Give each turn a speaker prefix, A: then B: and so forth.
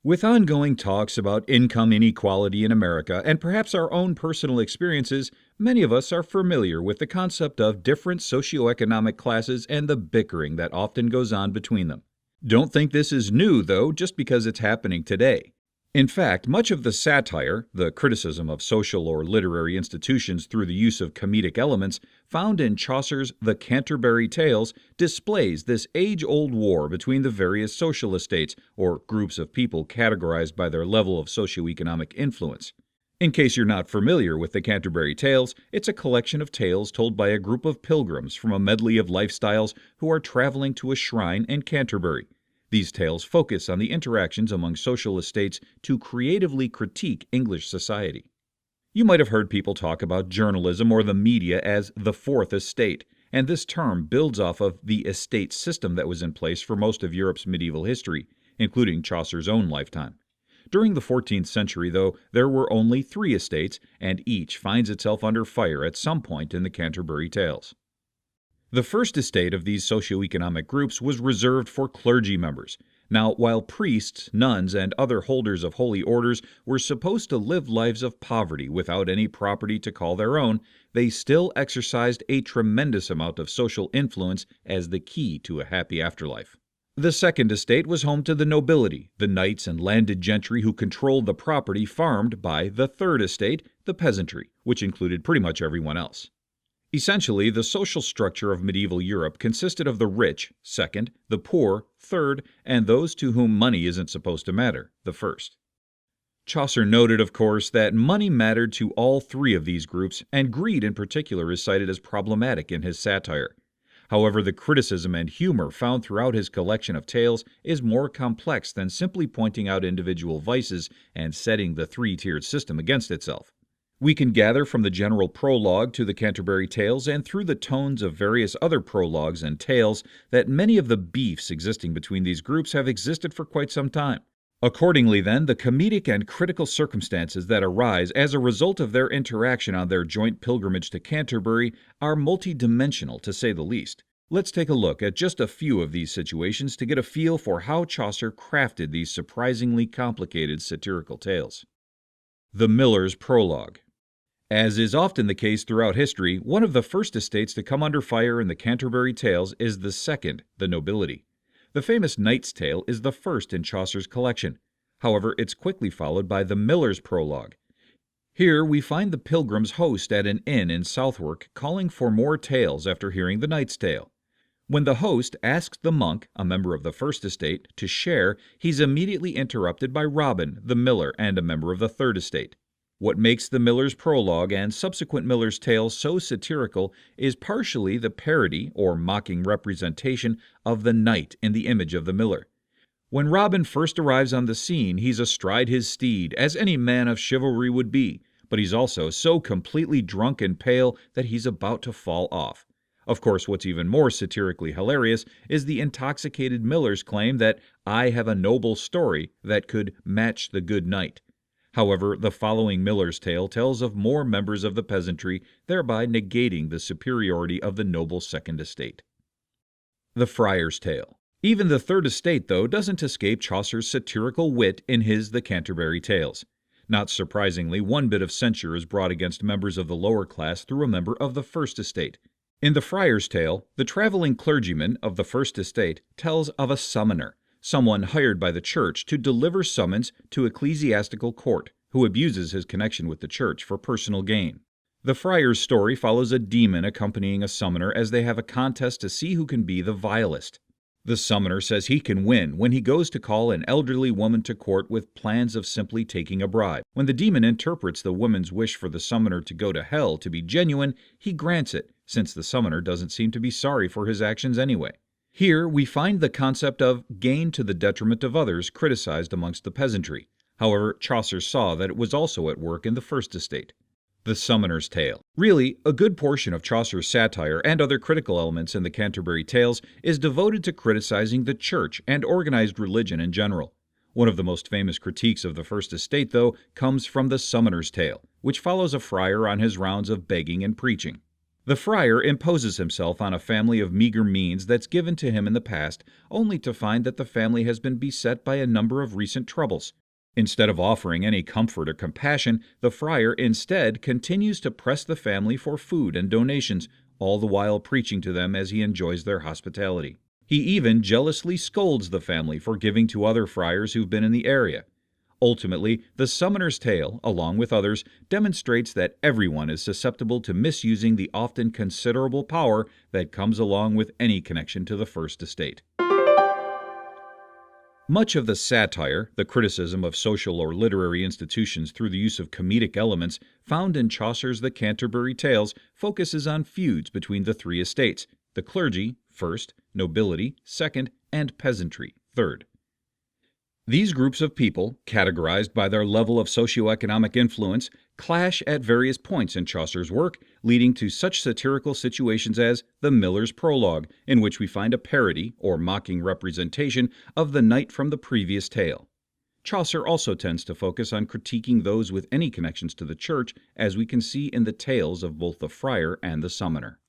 A: With ongoing talks about income inequality in America and perhaps our own personal experiences, many of us are familiar with the concept of different socioeconomic classes and the bickering that often goes on between them. Don't think this is new, though, just because it's happening today. In fact, much of the satire, the criticism of social or literary institutions through the use of comedic elements, found in Chaucer's The Canterbury Tales, displays this age-old war between the various social estates, or groups of people categorized by their level of socioeconomic influence. In case you're not familiar with the Canterbury Tales, it's a collection of tales told by a group of pilgrims from a medley of lifestyles who are traveling to a shrine in Canterbury. These tales focus on the interactions among social estates to creatively critique English society. You might have heard people talk about journalism or the media as the fourth estate, and this term builds off of the estate system that was in place for most of Europe's medieval history, including Chaucer's own lifetime. During the 14th century, though, there were only 3 estates, and each finds itself under fire at some point in the Canterbury Tales. The first estate of these socioeconomic groups was reserved for clergy members. Now, while priests, nuns, and other holders of holy orders were supposed to live lives of poverty without any property to call their own, they still exercised a tremendous amount of social influence as the key to a happy afterlife. The second estate was home to the nobility, the knights and landed gentry who controlled the property farmed by the third estate, the peasantry, which included pretty much everyone else. Essentially, the social structure of medieval Europe consisted of the rich, second, the poor, third, and those to whom money isn't supposed to matter, the first. Chaucer noted, of course, that money mattered to all 3 of these groups, and greed in particular is cited as problematic in his satire. However, the criticism and humor found throughout his collection of tales is more complex than simply pointing out individual vices and setting the 3-tiered system against itself. We can gather from the general prologue to the Canterbury Tales and through the tones of various other prologues and tales that many of the beefs existing between these groups have existed for quite some time. Accordingly, then, the comedic and critical circumstances that arise as a result of their interaction on their joint pilgrimage to Canterbury are multidimensional, to say the least. Let's take a look at just a few of these situations to get a feel for how Chaucer crafted these surprisingly complicated satirical tales. The Miller's Prologue. As is often the case throughout history, one of the first estates to come under fire in the Canterbury Tales is the second, the nobility. The famous Knight's Tale is the first in Chaucer's collection. However, it's quickly followed by the Miller's Prologue. Here we find the pilgrim's host at an inn in Southwark calling for more tales after hearing the Knight's Tale. When the host asks the monk, a member of the first estate, to share, he's immediately interrupted by Robin, the miller, and a member of the third estate. What makes the Miller's Prologue and subsequent Miller's Tales so satirical is partially the parody or mocking representation of the knight in the image of the miller. When Robin first arrives on the scene, he's astride his steed, as any man of chivalry would be, but he's also so completely drunk and pale that he's about to fall off. Of course, what's even more satirically hilarious is the intoxicated miller's claim that I have a noble story that could match the good knight. However, the following Miller's Tale tells of more members of the peasantry, thereby negating the superiority of the noble second estate. The Friar's Tale. Even the third estate, though, doesn't escape Chaucer's satirical wit in his The Canterbury Tales. Not surprisingly, one bit of censure is brought against members of the lower class through a member of the first estate. In The Friar's Tale, the traveling clergyman of the first estate tells of a summoner, someone hired by the church to deliver summons to ecclesiastical court, who abuses his connection with the church for personal gain. The friar's story follows a demon accompanying a summoner as they have a contest to see who can be the vilest. The summoner says he can win when he goes to call an elderly woman to court with plans of simply taking a bribe. When the demon interprets the woman's wish for the summoner to go to hell to be genuine, he grants it, since the summoner doesn't seem to be sorry for his actions anyway. Here we find the concept of gain to the detriment of others criticized amongst the peasantry. However, Chaucer saw that it was also at work in the first estate. The Summoner's Tale. Really, a good portion of Chaucer's satire and other critical elements in the Canterbury Tales is devoted to criticizing the church and organized religion in general. One of the most famous critiques of the first estate, though, comes from the Summoner's Tale, which follows a friar on his rounds of begging and preaching. The friar imposes himself on a family of meager means that's given to him in the past, only to find that the family has been beset by a number of recent troubles. Instead of offering any comfort or compassion, the friar instead continues to press the family for food and donations, all the while preaching to them as he enjoys their hospitality. He even jealously scolds the family for giving to other friars who've been in the area. Ultimately, the Summoner's Tale, along with others, demonstrates that everyone is susceptible to misusing the often considerable power that comes along with any connection to the First Estate. Much of the satire, the criticism of social or literary institutions through the use of comedic elements, found in Chaucer's The Canterbury Tales focuses on feuds between the three estates, the clergy, first, nobility, second, and peasantry, third. These groups of people, categorized by their level of socioeconomic influence, clash at various points in Chaucer's work, leading to such satirical situations as The Miller's Prologue, in which we find a parody, or mocking representation, of the knight from the previous tale. Chaucer also tends to focus on critiquing those with any connections to the church, as we can see in the tales of both the friar and the summoner.